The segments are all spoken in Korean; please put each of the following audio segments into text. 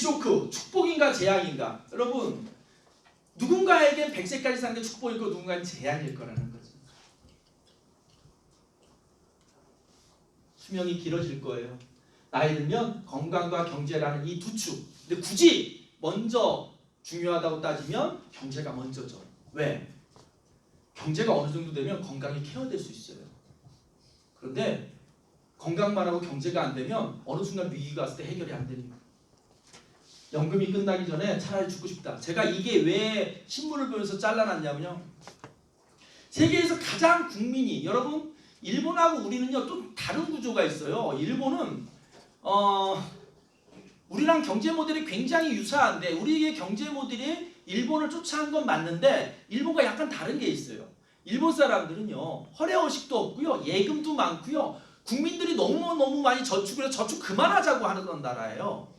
쇼크, 축복인가 재앙인가? 여러분, 누군가에겐 100세까지 사는 게 축복이고 누군가는 재앙일 거라는 거죠. 수명이 길어질 거예요. 나이 들면 건강과 경제라는 이 두 축. 근데 굳이 먼저 중요하다고 따지면 경제가 먼저죠. 왜? 경제가 어느 정도 되면 건강이 케어될 수 있어요. 그런데 건강만 하고 경제가 안 되면 어느 순간 위기가 왔을 때 해결이 안 됩니다. 연금이 끝나기 전에 차라리 죽고 싶다. 제가 이게 왜 신문을 보면서 잘라놨냐면요. 세계에서 가장 국민이, 여러분 일본하고 우리는요 또 다른 구조가 있어요. 일본은 우리랑 경제 모델이 굉장히 유사한데 우리의 경제 모델이 일본을 쫓아간 건 맞는데 일본과 약간 다른 게 있어요. 일본 사람들은요 허례허식도 없고요 예금도 많고요 국민들이 너무 많이 저축을 해서 저축 그만하자고 하는 나라예요.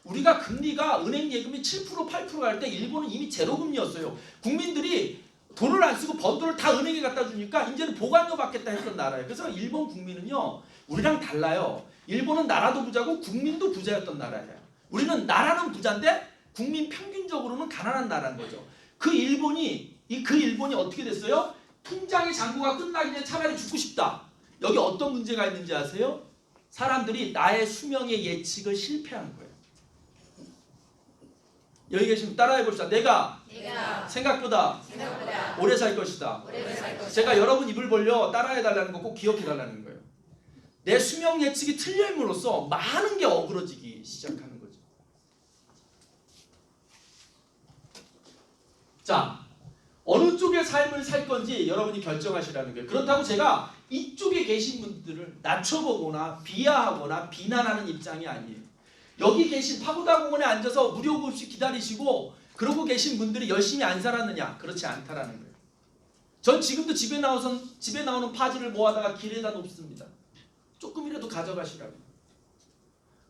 우리가 금리가 은행 예금이 7% 8% 갈 때 일본은 이미 제로금리였어요. 국민들이 돈을 안 쓰고 번 돈을 다 은행에 갖다 주니까 이제는 보관료 받겠다 했던 나라예요. 그래서 일본 국민은요 우리랑 달라요. 일본은 나라도 부자고 국민도 부자였던 나라예요. 우리는 나라는 부자인데 국민 평균적으로는 가난한 나라인 거죠. 그 일본이 어떻게 됐어요? 통장의 잔고가 끝나기 전에 차라리 죽고 싶다. 여기 어떤 문제가 있는지 아세요? 사람들이 나의 수명의 예측을 실패한 거예요. 여기 계시면 따라해 봅시다. 내가 생각보다 오래 살 것이다. 제가 여러분 입을 벌려 따라해 달라는 거 꼭 기억해 달라는 거예요. 내 수명 예측이 틀림으로써 많은 게 어그러지기 시작하는 거죠. 자, 어느 쪽의 삶을 살 건지 여러분이 결정하시라는 거예요. 그렇다고 제가 이쪽에 계신 분들을 낮춰보거나 비하하거나 비난하는 입장이 아니에요. 여기 계신 파고다 공원에 앉아서 무료급식 기다리시고 그러고 계신 분들이 열심히 안 살았느냐? 그렇지 않다라는 거예요. 전 지금도 집에 나오는 파지를 모아다가 길에다 놓습니다. 조금이라도 가져가시라고.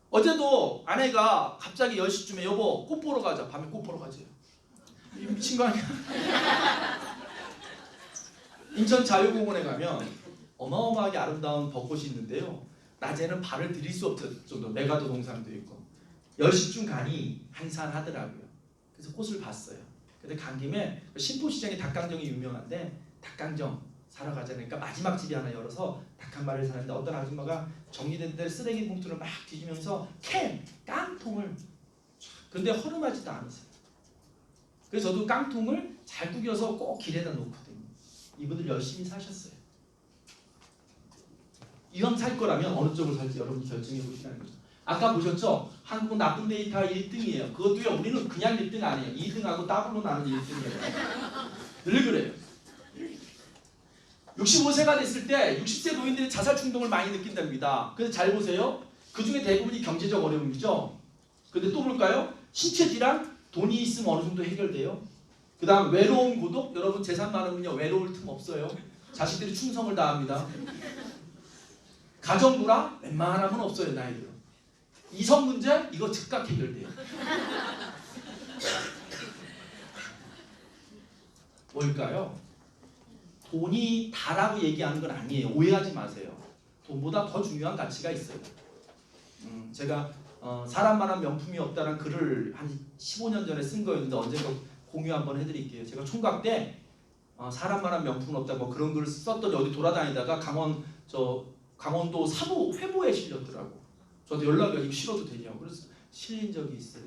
어제도 아내가 갑자기 10시쯤에 여보 꽃 보러 가자. 밤에 꽃 보러 가지. 미친 거 아니야? 인천 자유공원에 가면 어마어마하게 아름다운 벚꽃이 있는데요. 낮에는 발을 들일 수 없을 정도 메가도 동상도 있고 10시쯤 가니 한산하더라고요. 그래서 꽃을 봤어요. 근데 간 김에 신포시장에 닭강정이 유명한데 닭강정 사러 가자니까 마지막 집이 하나 열어서 닭 한 마리를 사는데 어떤 아줌마가 정리된 데 쓰레기 봉투를 막 뒤지면서 깡통을 근데 허름하지도 않으세요. 그래서 저도 깡통을 잘 구겨서 꼭 길에다 놓거든요. 이분들 열심히 사셨어요. 이왕 살 거라면 어느 쪽을 살지 여러분이 결정해 보시라는 거죠. 아까 보셨죠? 한국은 나쁜 데이터 1등이에요. 그것도요 우리는 그냥 1등 아니에요. 2등하고 더블로 나는 1등이에요. 늘 그래요. 65세가 됐을 때 60세 노인들이 자살 충동을 많이 느낀답니다. 그래서 잘 보세요. 그 중에 대부분이 경제적 어려움이죠. 근데 또 볼까요? 신체 질환, 돈이 있으면 어느 정도 해결돼요. 그 다음 외로움, 고독. 여러분 재산 많으면요 외로울 틈 없어요. 자식들이 충성을 다합니다. 가정 불화 웬만하면 없어요. 나이들. 이성 문제 이거 즉각 해결돼요. 뭘까요? 돈이 다라고 얘기하는 건 아니에요. 오해하지 마세요. 돈보다 더 중요한 가치가 있어요. 제가 사람 말한 명품이 없다는 글을 한 15년 전에 쓴 거였는데 언젠가 공유 한번 해드릴게요. 제가 총각 때 사람 말한 명품은 없다 뭐 그런 글을 썼더니 어디 돌아다니다가 강원도 사보 회보에 실렸더라고. 저도 연락이 이거 실어도 되냐고 그래서 실린 적이 있어요.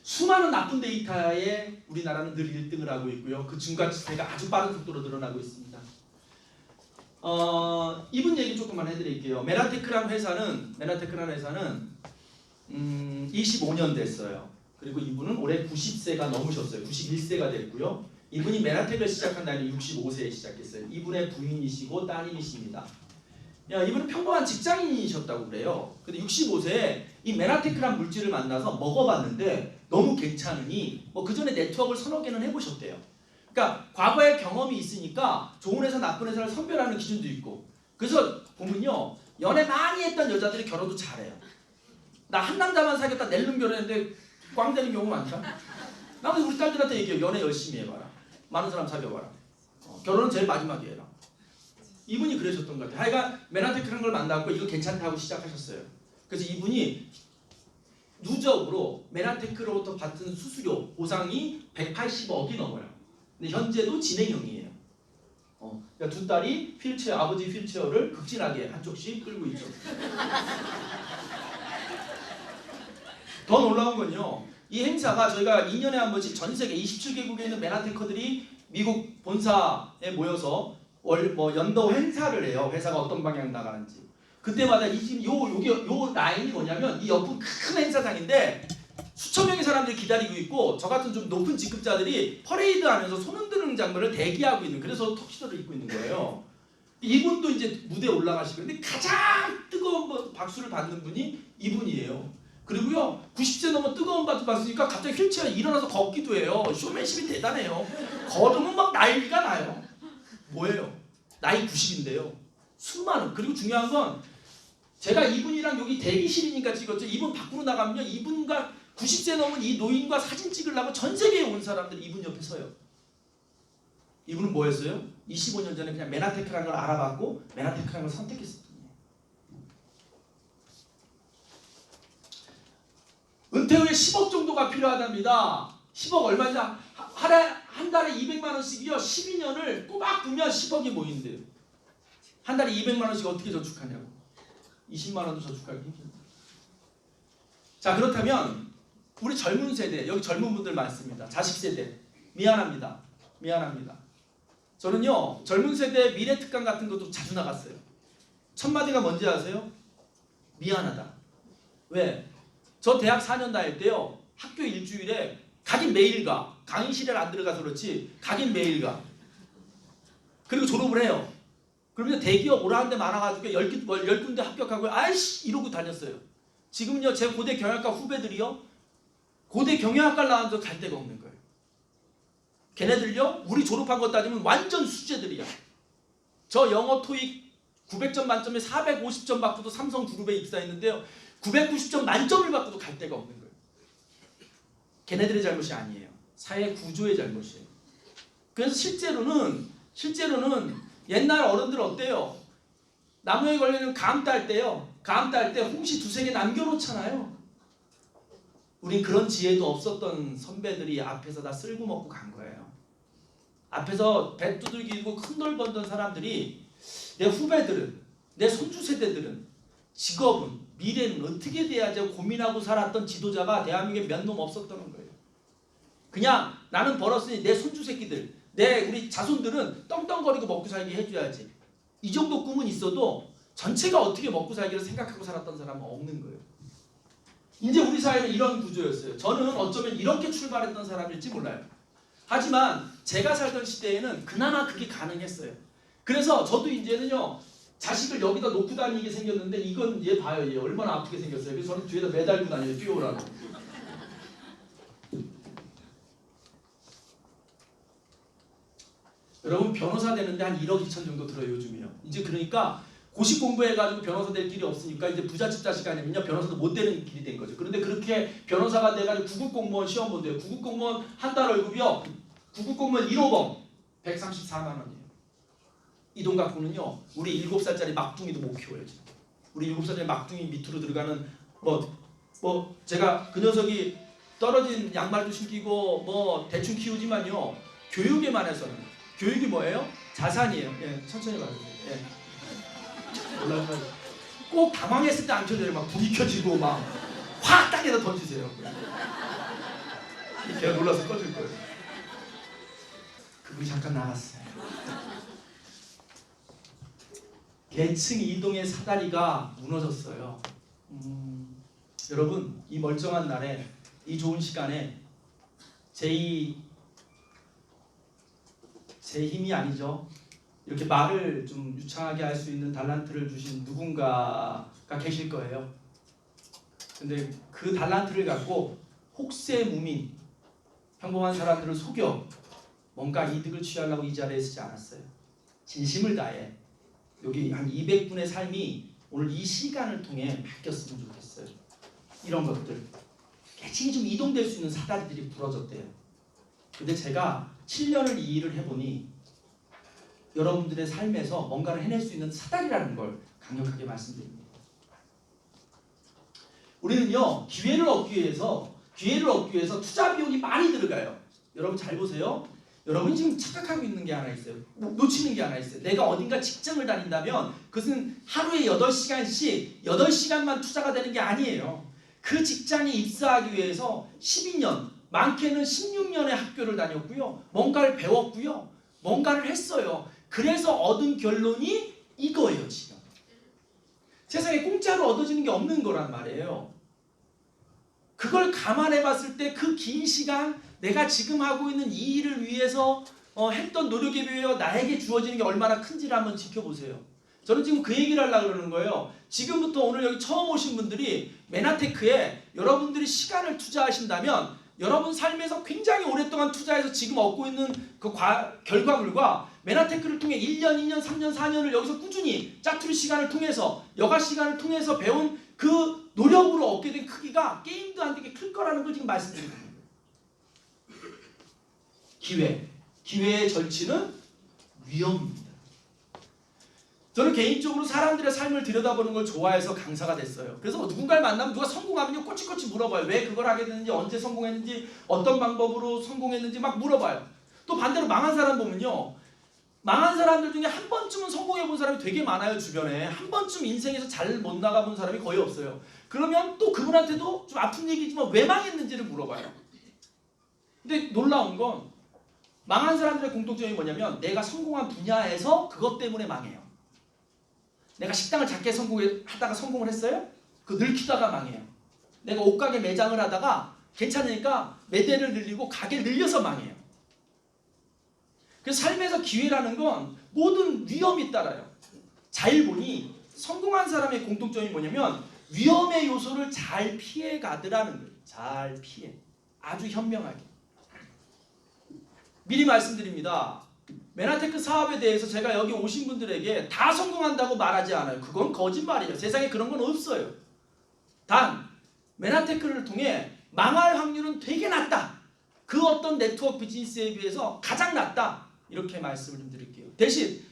수많은 나쁜 데이터에 우리나라는 늘 1등을 하고 있고요. 그 증가치가 아주 빠른 속도로 늘어나고 있습니다. 이분 얘기 조금만 해드릴게요. 메나테크라는 회사는 25년 됐어요. 그리고 이분은 올해 90세가 넘으셨어요. 91세가 됐고요. 이분이 메나텍을 시작한 나이는 65세에 시작했어요. 이분의 부인이시고 따님이십니다. 이분은 평범한 직장인이셨다고 그래요. 근데 65세에 이 메나테크란 물질을 만나서 먹어봤는데 너무 괜찮으니 그 전에 네트워크를 서너 개는 해보셨대요. 그러니까 과거에 경험이 있으니까 좋은 회사 나쁜 회사를 선별하는 기준도 있고 그래서 보면요 연애 많이 했던 여자들이 결혼도 잘해요. 나 한 남자만 사귀었다 낼름 결혼했는데 꽝 되는 경우 많죠. 나 우리 딸들한테 얘기해요. 연애 열심히 해봐라. 많은 사람 사귀어봐라. 결혼은 제일 마지막에 해라. 이분이 그러셨던 것 같아요. 하여간 메나테크라는 걸 만나고 이거 괜찮다고 시작하셨어요. 그래서 이분이 누적으로 메나테크로부터 받은 수수료 보상이 180억이 넘어요. 근데 현재도 진행형이에요. 그러니까 두 딸이 휠체어, 아버지 휠체어를 극진하게 한쪽씩 끌고 있죠. 더 놀라운 건요. 이 행사가 저희가 2년에 한 번씩 전 세계 27개국에 있는 메나테커들이 미국 본사에 모여서 연도 행사를 해요. 회사가 어떤 방향 나가는지. 그때마다 이 지금 요 라인이 뭐냐면 이 옆은 큰 행사장인데 수천 명의 사람들이 기다리고 있고 저 같은 좀 높은 직급자들이 퍼레이드 하면서 손 흔드는 장면을 대기하고 있는, 그래서 턱시도를 입고 있는 거예요. 이분도 이제 무대에 올라가시고, 근데 가장 뜨거운 박수를 받는 분이 이분이에요. 그리고요 90세 넘어 뜨거운 박수 받으니까 갑자기 휠체어에 일어나서 걷기도 해요. 쇼맨십이 대단해요. 걸으면 막 난리가 나요. 뭐예요? 나이 90인데요. 수많은, 그리고 중요한 건 제가 이분이랑 여기 대기실이니까 찍었죠. 이분 밖으로 나가면요 이분과 90세 넘은 이 노인과 사진 찍으려고 전 세계에 온 사람들이 이분 옆에 서요. 이분은 뭐 했어요? 25년 전에 그냥 메나테크라는 걸 알아봤고 메나테크라는 걸 선택했을 뿐이에요. 은퇴 후에 10억 정도가 필요하답니다. 10억 얼마냐? 한 달에 200만 원씩이요. 12년을 꼬박 두면 10억이 모인대요. 한 달에 200만 원씩 어떻게 저축하냐고. 20만 원도 저축하기 힘듭니다. 자, 그렇다면 우리 젊은 세대, 여기 젊은 분들 많습니다. 자식 세대. 미안합니다. 저는요 젊은 세대 미래특강 같은 것도 자주 나갔어요. 첫 마디가 뭔지 아세요? 미안하다. 왜? 저 대학 4년 다닐 때요 학교 일주일에 가긴 매일 가. 강의실에 안 들어가서 그렇지 가긴 매일 가. 그리고 졸업을 해요. 그러면 대기업 오라는 데 많아가지고 10군데 합격하고 아이씨 이러고 다녔어요. 지금은요 제 고대 경영학과 후배들이요 고대 경영학과를 나와서 갈 데가 없는 거예요. 걔네들요 우리 졸업한 거 따지면 완전 수재들이야. 저 영어 토익 900점 만점에 450점 받고도 삼성그룹에 입사했는데요 990점 만점을 받고도 갈 데가 없는 거예요. 걔네들의 잘못이 아니에요. 사회 구조의 잘못이에요. 그래서 실제로는 옛날 어른들 어때요? 나무에 걸리는 감 딸 때요. 감 딸 때 홍시 두세 개 남겨놓잖아요. 우린 그런 지혜도 없었던 선배들이 앞에서 다 쓸고 먹고 간 거예요. 앞에서 배 두들기고 큰돌 번던 사람들이 내 후배들은, 내 손주 세대들은 직업은, 미래는 어떻게 돼야지 고민하고 살았던 지도자가 대한민국에 몇 놈 없었다는 거예요. 그냥 나는 벌었으니 내 손주 새끼들, 우리 자손들은 떵떵거리고 먹고 살게 해줘야지. 이 정도 꿈은 있어도 전체가 어떻게 먹고 살기를 생각하고 살았던 사람은 없는 거예요. 이제 우리 사회는 이런 구조였어요. 저는 어쩌면 이렇게 출발했던 사람일지 몰라요. 하지만 제가 살던 시대에는 그나마 그게 가능했어요. 그래서 저도 이제는요 자식을 여기다 놓고 다니게 생겼는데 이건 얘 봐요. 얘 얼마나 아프게 생겼어요. 그래서 저는 뒤에다 매달고 다녀요. 뛰어오라고. 여러분 변호사 되는데 한 1억 2천 정도 들어요 요즘이요. 이제 그러니까 고시 공부해가지고 변호사 될 길이 없으니까 이제 부잣집 자식 아니면요 변호사도 못 되는 길이 된 거죠. 그런데 그렇게 변호사가 돼가지고 구급 공무원 시험 본대요. 구급 공무원 한 달 월급이요. 구급 공무원 1호봉 134만 원이에요. 이 돈 갖고는요 우리 7살짜리 막둥이도 못 키워요. 지금. 우리 7살짜리 막둥이 밑으로 들어가는 제가 그 녀석이 떨어진 양말도 신기고 대충 키우지만요 교육에만 해서는 교육이 뭐예요? 자산이에요. 예, 천천히 말해주세요. 예. 꼭 당황했을 때 안 켜져요. 막 불이 켜지고 막 확 땅에다 던지세요. 걔가 놀라서 꺼질 거예요. 그분이 잠깐 나갔어요. 계층 이동의 사다리가 무너졌어요. 여러분 이 멀쩡한 날에 이 좋은 시간에 제 힘이 아니죠. 이렇게 말을 좀 유창하게 할 수 있는 달란트를 주신 누군가가 계실 거예요. 근데 그 달란트를 갖고 혹세무민 평범한 사람들을 속여 뭔가 이득을 취하려고 이 자리에 서지 않았어요. 진심을 다해 여기 한 200분의 삶이 오늘 이 시간을 통해 바뀌었으면 좋겠어요. 이런 것들 계층이 좀 이동될 수 있는 사다리들이 부러졌대요. 근데 제가 7년을 이 일을 해보니 여러분들의 삶에서 뭔가를 해낼 수 있는 사다리라는 걸 강력하게 말씀드립니다. 우리는요 기회를 얻기 위해서 투자 비용이 많이 들어가요. 여러분 잘 보세요. 여러분이 지금 착각하고 있는 게 하나 있어요. 놓치는 게 하나 있어요. 내가 어딘가 직장을 다닌다면 그것은 하루에 8시간씩 8시간만 투자가 되는 게 아니에요. 그 직장에 입사하기 위해서 12년, 많게는 16년의 학교를 다녔고요. 뭔가를 배웠고요. 뭔가를 했어요. 그래서 얻은 결론이 이거예요. 지금. 세상에 공짜로 얻어지는 게 없는 거란 말이에요. 그걸 감안해 봤을 때 그 긴 시간 내가 지금 하고 있는 이 일을 위해서 했던 노력에 비하여 나에게 주어지는 게 얼마나 큰지를 한번 지켜보세요. 저는 지금 그 얘기를 하려고 그러는 거예요. 지금부터 오늘 여기 처음 오신 분들이 메나테크에 여러분들이 시간을 투자하신다면 여러분 삶에서 굉장히 오랫동안 투자해서 지금 얻고 있는 그 결과물과 메나테크를 통해 1년, 2년, 3년, 4년을 여기서 꾸준히 짜투리 시간을 통해서 여가 시간을 통해서 배운 그 노력으로 얻게 된 크기가 게임도 안 되게 클 거라는 걸 지금 말씀드리는 거예요. 기회의 절치는 위험입니다. 저는 개인적으로 사람들의 삶을 들여다보는 걸 좋아해서 강사가 됐어요. 그래서 누군가를 만나면 누가 성공하면요 꼬치꼬치 물어봐요. 왜 그걸 하게 됐는지, 언제 성공했는지, 어떤 방법으로 성공했는지 막 물어봐요. 또 반대로 망한 사람 보면요, 망한 사람들 중에 한 번쯤은 성공해본 사람이 되게 많아요. 주변에 한 번쯤 인생에서 잘 못 나가본 사람이 거의 없어요. 그러면 또 그분한테도 좀 아픈 얘기지만 왜 망했는지를 물어봐요. 근데 놀라운 건 망한 사람들의 공통점이 뭐냐면 내가 성공한 분야에서 그것 때문에 망해요. 내가 식당을 작게 하다가 성공을 했어요? 그거 늙히다가 망해요. 내가 옷가게 매장을 하다가 괜찮으니까 매대를 늘리고 가게를 늘려서 망해요. 그래서 삶에서 기회라는 건 모든 위험이 따라요. 잘 보니 성공한 사람의 공통점이 뭐냐면 위험의 요소를 잘 피해 가더라는 거예요. 잘 피해. 아주 현명하게. 미리 말씀드립니다. 메나테크 사업에 대해서 제가 여기 오신 분들에게 다 성공한다고 말하지 않아요. 그건 거짓말이에요. 세상에 그런 건 없어요. 단 메나테크를 통해 망할 확률은 되게 낮다. 그 어떤 네트워크 비즈니스에 비해서 가장 낮다. 이렇게 말씀을 좀 드릴게요. 대신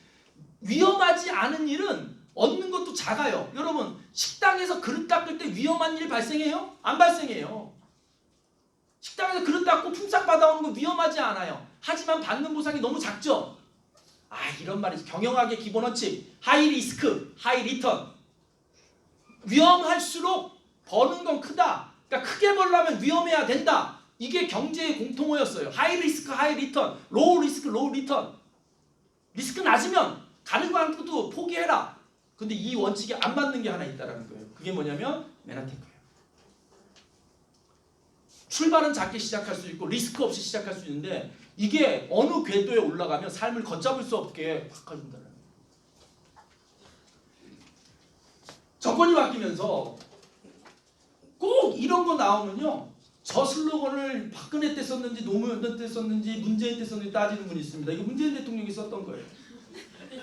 위험하지 않은 일은 얻는 것도 작아요. 여러분 식당에서 그릇 닦을 때 위험한 일 발생해요? 안 발생해요. 식당에서 그릇 닦고 품삯 받아오는 거 위험하지 않아요. 하지만 받는 보상이 너무 작죠? 이런 말이죠. 경영학의 기본 원칙. 하이 리스크, 하이 리턴. 위험할수록 버는 건 크다. 그러니까 크게 벌려면 위험해야 된다. 이게 경제의 공통어였어요. 하이 리스크, 하이 리턴. 로우 리스크, 로우 리턴. 리스크 낮으면 가는 거 한것도 포기해라. 근데 이 원칙이 안 맞는 게 하나 있다는 거예요. 그게 뭐냐면 메나테크예요. 출발은 작게 시작할 수 있고 리스크 없이 시작할 수 있는데 이게 어느 궤도에 올라가면 삶을 걷잡을 수 없게 바꿔준다는 거예요. 정권이 바뀌면서 꼭 이런 거 나오면요. 저 슬로건을 박근혜 때 썼는지 노무현 때 썼는지 문재인 때 썼는지 따지는 분이 있습니다. 이거 문재인 대통령이 썼던 거예요.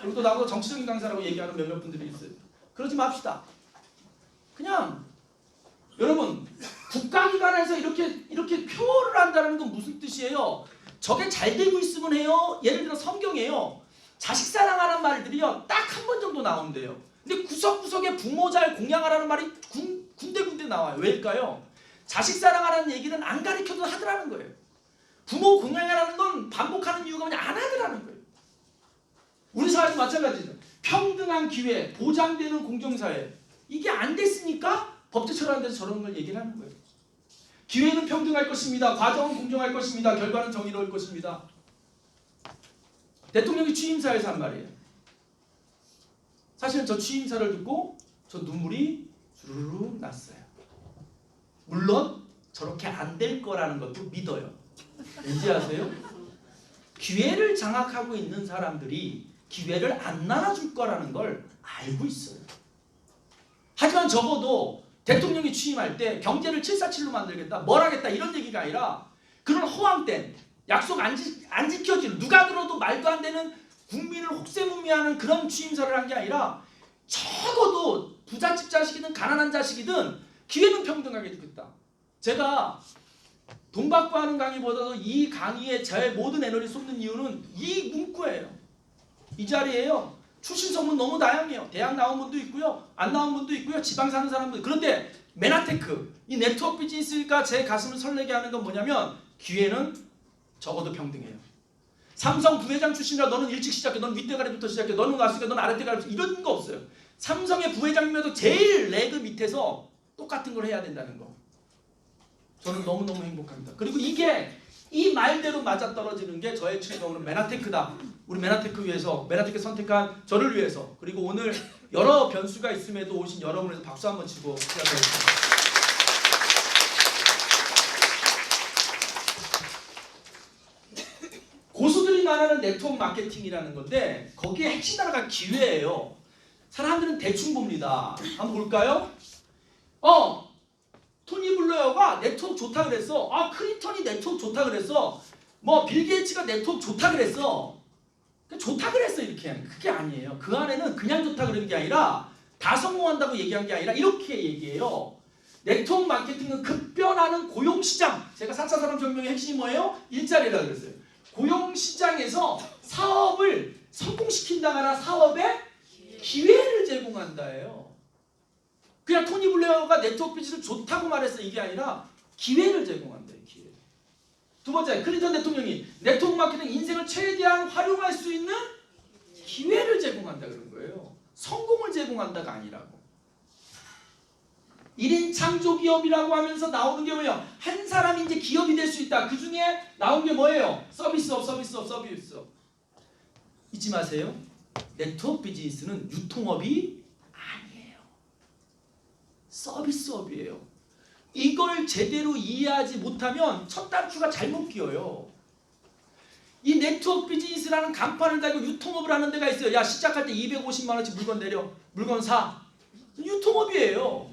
그리고 또 나보고 정치적인 강사라고 얘기하는 몇몇 분들이 있어요. 그러지 맙시다. 그냥 여러분 국가기관에서 이렇게 표를 한다는 건 무슨 뜻이에요? 저게 잘 되고 있으면 해요. 예를 들어 성경에요. 자식 사랑하라는 말들이요. 딱 한 번 정도 나온대요. 근데 구석구석에 부모 잘 공양하라는 말이 군데군데 나와요. 왜일까요? 자식 사랑하라는 얘기는 안 가르쳐도 하더라는 거예요. 부모 공양하라는 건 반복하는 이유가 뭐냐? 안 하더라는 거예요. 우리 사회도 마찬가지죠. 평등한 기회, 보장되는 공정사회. 이게 안 됐으니까 법제처라는 데서 저런 걸 얘기를 하는 거예요. 기회는 평등할 것입니다. 과정은 공정할 것입니다. 결과는 정의로울 것입니다. 대통령이 취임사에서 한 말이에요. 사실은 저 취임사를 듣고 저 눈물이 주르르 났어요. 물론 저렇게 안 될 거라는 것도 믿어요. 왠지 아세요? 기회를 장악하고 있는 사람들이 기회를 안 나눠줄 거라는 걸 알고 있어요. 하지만 적어도 대통령이 취임할 때 경제를 747로 만들겠다, 뭘 하겠다 이런 얘기가 아니라 그런 허황된 약속 안 지켜지는 누가 들어도 말도 안 되는 국민을 혹세무미하는 그런 취임사를 한 게 아니라 적어도 부잣집 자식이든 가난한 자식이든 기회는 평등하게 주겠다. 제가 돈 받고 하는 강의보다도 이 강의에 제 모든 에너지를 쏟는 이유는 이 문구예요. 이 자리에요. 출신 성분 너무 다양해요. 대학 나온 분도 있고요. 안 나온 분도 있고요. 지방 사는 사람도 있고요. 그런데 메나테크, 이 네트워크 비즈니스가 제 가슴을 설레게 하는 건 뭐냐면 기회는 적어도 평등해요. 삼성 부회장 출신이라 너는 일찍 시작해, 너는 윗대가리부터 시작해, 너는 왔으니까 너는 아랫대가리부터 이런 거 없어요. 삼성의 부회장님에도 제일 레그 밑에서 똑같은 걸 해야 된다는 거. 저는 너무너무 행복합니다. 그리고 이게 이 말대로 맞아떨어지는 게 저의 최경우는 메나테크다. 우리 메나테크 위해서, 메나테크 선택한 저를 위해서, 그리고 오늘 여러 변수가 있음에도 오신 여러분에서 박수 한번 치고 시작하겠습니다. 고수들이 말하는 네트워크 마케팅이라는 건데 거기에 핵심 단어가 기회예요. 사람들은 대충 봅니다. 한번 볼까요? 토니 블레어가 네트워크 좋다 그랬어. 클린턴이 네트워크 좋다 그랬어. 뭐 빌 게이츠가 네트워크 좋다 그랬어. 좋다 그랬어 이렇게. 그게 아니에요. 그 안에는 그냥 좋다 그런 게 아니라 다 성공한다고 얘기한 게 아니라 이렇게 얘기해요. 네트워크 마케팅은 급변하는 고용시장. 제가 4차 산업혁명의 핵심이 뭐예요? 일자리라고 그랬어요. 고용시장에서 사업을 성공시킨다거나 사업에 기회를 제공한다예요. 그냥 토니 블레어가 네트워크 비즈니스 좋다고 말했어 이게 아니라 기회를 제공한다. 기회. 두 번째, 클린턴 대통령이 네트워크 마케팅 인생을 최대한 활용할 수 있는 기회를 제공한다 그런 거예요. 성공을 제공한다가 아니라고. 1인 창조기업이라고 하면서 나오는 게 뭐예요? 한 사람이 이제 기업이 될 수 있다. 그 중에 나온 게 뭐예요? 서비스업. 잊지 마세요. 네트워크 비즈니스는 유통업이 아니에요. 서비스업이에요. 이걸 제대로 이해하지 못하면 첫 단추가 잘못 끼어요. 이 네트워크 비즈니스라는 간판을 달고 유통업을 하는 데가 있어요. 야, 시작할 때 250만 원씩 물건 내려. 물건 사. 유통업이에요.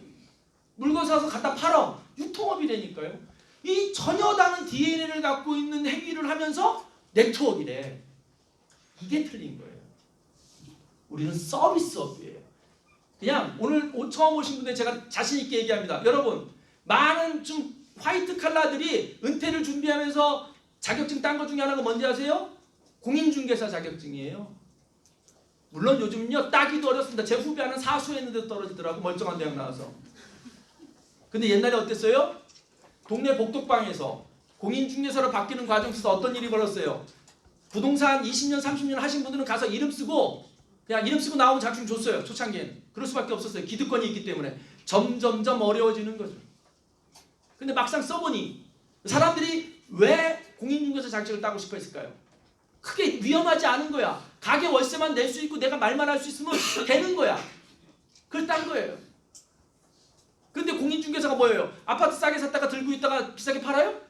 물건 사서 갖다 팔어. 유통업이라니까요. 이 전혀 다른 DNA를 갖고 있는 행위를 하면서 네트워크이래. 이게 틀린 거예요. 우리는 서비스업이에요. 그냥 오늘 처음 오신 분들 제가 자신 있게 얘기합니다. 여러분, 많은 좀 화이트 칼라들이 은퇴를 준비하면서 자격증 딴 것 중에 하나가 뭔지 아세요? 공인중개사 자격증이에요. 물론 요즘은요 따기도 어렵습니다. 제 후배 하는 사수했는데도 떨어지더라고. 멀쩡한 대학 나와서. 근데 옛날에 어땠어요? 동네 복덕방에서 공인중개사로 바뀌는 과정 속에서 어떤 일이 벌었어요? 부동산 20년 30년 하신 분들은 가서 이름 쓰고 그냥 이름 쓰고 나오면 자격증 줬어요. 초창기에는. 그럴 수밖에 없었어요. 기득권이 있기 때문에. 점점점 어려워지는 거죠. 근데 막상 써보니 사람들이 왜 공인중개사 자격증을 따고 싶어 했을까요? 크게 위험하지 않은 거야. 가게 월세만 낼 수 있고 내가 말만 할 수 있으면 되는 거야. 그걸 딴 거예요. 근데 공인중개사가 뭐예요? 아파트 싸게 샀다가 들고 있다가 비싸게 팔아요?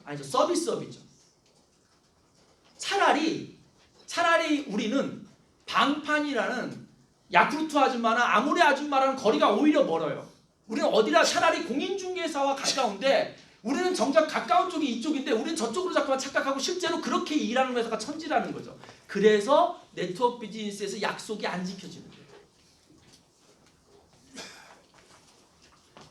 아니죠. 서비스업이죠. 차라리 우리는 방판이라는 야쿠르트 아줌마나 아모레 아줌마라는 거리가 오히려 멀어요. 우리는 어디라 차라리 공인중개사와 가까운데 우리는 정작 가까운 쪽이 이쪽인데 우리는 저쪽으로 자꾸만 착각하고 실제로 그렇게 일하는 회사가 천지라는 거죠. 그래서 네트워크 비즈니스에서 약속이 안 지켜지는 거예요.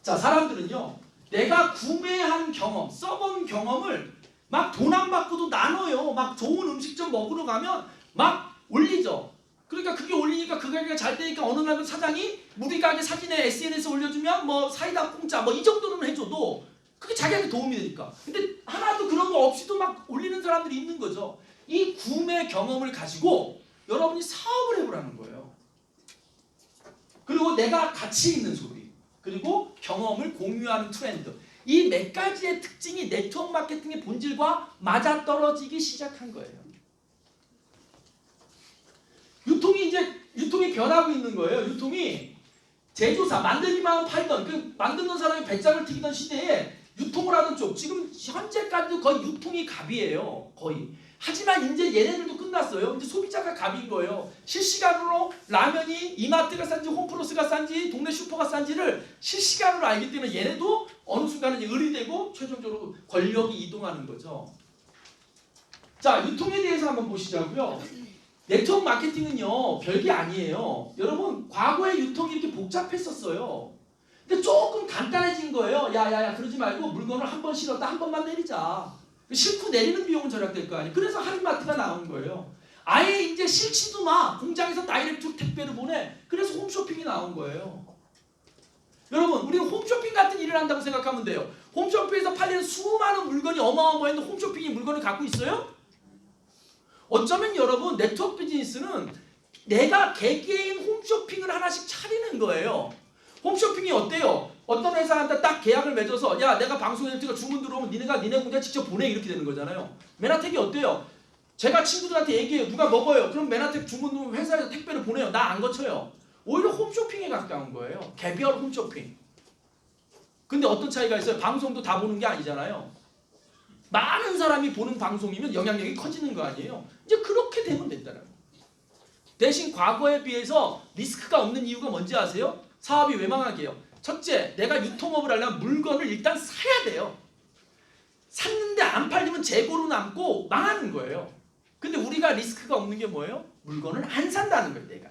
자, 사람들은요. 내가 구매한 경험, 써본 경험을 막 돈 안 받고도 나눠요. 막 좋은 음식점 먹으러 가면 막 올리죠. 그러니까 그게 올리니까 그 가게가 잘 되니까 어느 날 사장이 우리 가게 사진에 SNS에 올려주면 뭐 사이다 공짜 뭐 이 정도는 해줘도 그게 자기한테 도움이 되니까. 근데 하나도 그런 거 없이도 막 올리는 사람들이 있는 거죠. 이 구매 경험을 가지고 여러분이 사업을 해보라는 거예요. 그리고 내가 가치 있는 소비, 그리고 경험을 공유하는 트렌드. 이 몇 가지의 특징이 네트워크 마케팅의 본질과 맞아떨어지기 시작한 거예요. 유통이 변하고 있는 거예요. 유통이 제조사, 만들기만 팔던 그 만드는 사람이 배짱을 튀기던 시대에 유통을 하던 쪽, 지금 현재까지도 거의 유통이 갑이에요. 거의. 하지만 이제 얘네들도 끝났어요. 이제 소비자가 갑인 거예요. 실시간으로 라면이 이마트가 싼지 홈플러스가 싼지 동네 슈퍼가 싼지를 실시간으로 알기 때문에 얘네도 어느 순간은 의리되고 최종적으로 권력이 이동하는 거죠. 자, 유통에 대해서 한번 보시자고요. 네트워크 마케팅은요 별게 아니에요. 여러분 과거에 유통이 이렇게 복잡했었어요. 근데 조금 간단해진 거예요. 야야야 그러지 말고 물건을 한 번 실었다 한 번만 내리자. 실고 내리는 비용은 절약될 거 아니에요. 그래서 할인마트가 나온 거예요. 아예 이제 실지도 마. 공장에서 다이렉트로 택배를 보내. 그래서 홈쇼핑이 나온 거예요. 여러분 우리는 홈쇼핑 같은 일을 한다고 생각하면 돼요. 홈쇼핑에서 팔리는 수많은 물건이 어마어마한데 홈쇼핑이 물건을 갖고 있어요? 어쩌면 여러분 네트워크 비즈니스는 내가 개개인 홈쇼핑을 하나씩 차리는 거예요. 홈쇼핑이 어때요? 어떤 회사한테 딱 계약을 맺어서 야 내가 방송에 주문 들어오면 니네 문제 직접 보내 이렇게 되는 거잖아요. 맨하텍이 어때요? 제가 친구들한테 얘기해요. 누가 먹어요. 그럼 맨하텍 주문 회사에서 택배를 보내요. 나 안 거쳐요. 오히려 홈쇼핑에 가까운 거예요. 개별 홈쇼핑. 근데 어떤 차이가 있어요? 방송도 다 보는 게 아니잖아요. 많은 사람이 보는 방송이면 영향력이 커지는 거 아니에요. 이제 그렇게 되면 된다는 거예요. 대신 과거에 비해서 리스크가 없는 이유가 뭔지 아세요? 사업이 왜 망하게요? 첫째, 내가 유통업을 하려면 물건을 일단 사야 돼요. 샀는데 안 팔리면 재고로 남고 망하는 거예요. 근데 우리가 리스크가 없는 게 뭐예요? 물건을 안 산다는 거예요, 내가.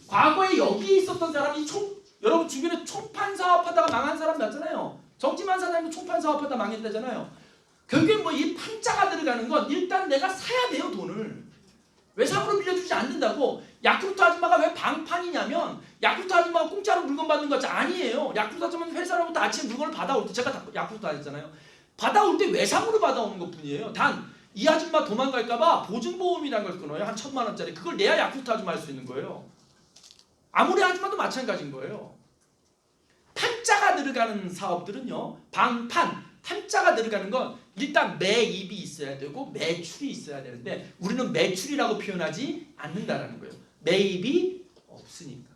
과거에 여기 있었던 사람이 여러분 주변에 총판 사업하다가 망한 사람 났잖아요. 정지만 사장님도 총판 사업하다 망했다잖아요. 결국엔 뭐 이 판자가 들어가는 건 일단 내가 사야 돼요, 돈을. 외상으로 빌려주지 않는다고. 야쿠르트 아줌마가 왜 방판이냐면 야쿠르트 아줌마가 공짜로 물건 받는 거 아니에요. 야쿠르트 아줌마는 회사로부터 아침에 물건을 받아올 때 제가 다 야쿠르트 하셨잖아요. 받아올 때 외상으로 받아오는 것 뿐이에요. 단 이 아줌마 도망갈까봐 보증보험이라는 걸 끊어요. 한 1,000만 원짜리. 그걸 내야 야쿠르트 아줌마 할 수 있는 거예요. 아무리 아줌마도 마찬가지인 거예요. 판자가 들어가는 사업들은요. 방판, 판자가 들어가는 건 일단 매입이 있어야 되고 매출이 있어야 되는데 우리는 매출이라고 표현하지 않는다라는 거예요. 매입이 없으니까.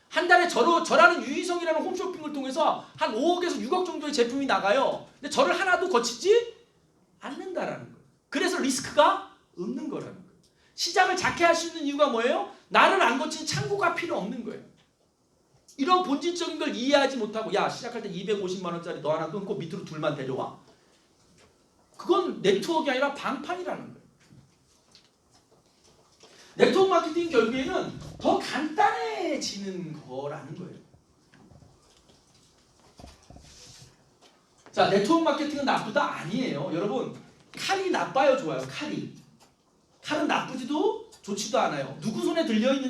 한 달에 저라는 유희성이라는 홈쇼핑을 통해서 한 5억에서 6억 정도의 제품이 나가요. 근데 저를 하나도 거치지 않는다라는 거예요. 그래서 리스크가 없는 거라는 거예요. 시장을 작게 할 수 있는 이유가 뭐예요? 나를 안 거친 창구가 필요 없는 거예요. 이런 본질적인 걸 이해하지 못하고 야 시작할 때 250만 원짜리 너 하나 끊고 밑으로 둘만 데려와. 그건 네트워크가 아니라 방판이라는 거예요. 네트워크 마케팅 결국에는 더 간단해지는 거라는 거예요. 자, 네트워크 마케팅은 나쁘다? 아니에요. 여러분 칼이 나빠요? 좋아요? 칼은 나쁘지도 좋지도 않아요. 누구 손에 들려있느냐